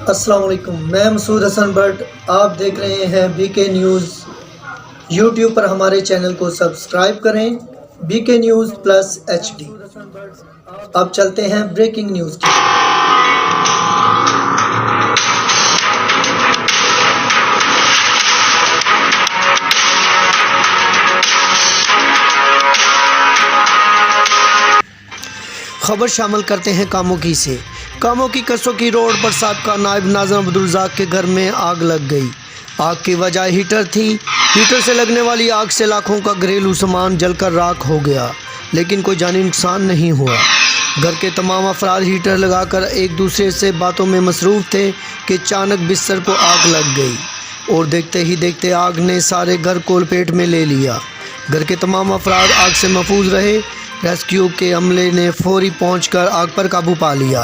अस्सलाम वालेकुम, मैं मसूद हसन भट्ट। आप देख रहे हैं बीके न्यूज़। यूट्यूब पर हमारे चैनल को सब्सक्राइब करें, बीके न्यूज़ प्लस HD। अब चलते हैं ब्रेकिंग न्यूज़ की। खबर शामिल करते हैं कामोकी से। कामोकी कसोकी रोड पर साबका नायब नाज़िम अब्दुल रज़ाक के घर में आग लग गई। आग की वजह हीटर थी। हीटर से लगने वाली आग से लाखों का घरेलू सामान जलकर राख हो गया, लेकिन कोई जानी नुकसान नहीं हुआ। घर के तमाम अफराद हीटर लगाकर एक दूसरे से बातों में मसरूफ़ थे कि अचानक बिस्तर को आग लग गई और देखते ही देखते आग ने सारे घर को लपेट में ले लिया। घर के तमाम अफराद आग से महफूज रहे। रेस्क्यू के अमले ने फौरी पहुंचकर आग पर काबू पा लिया।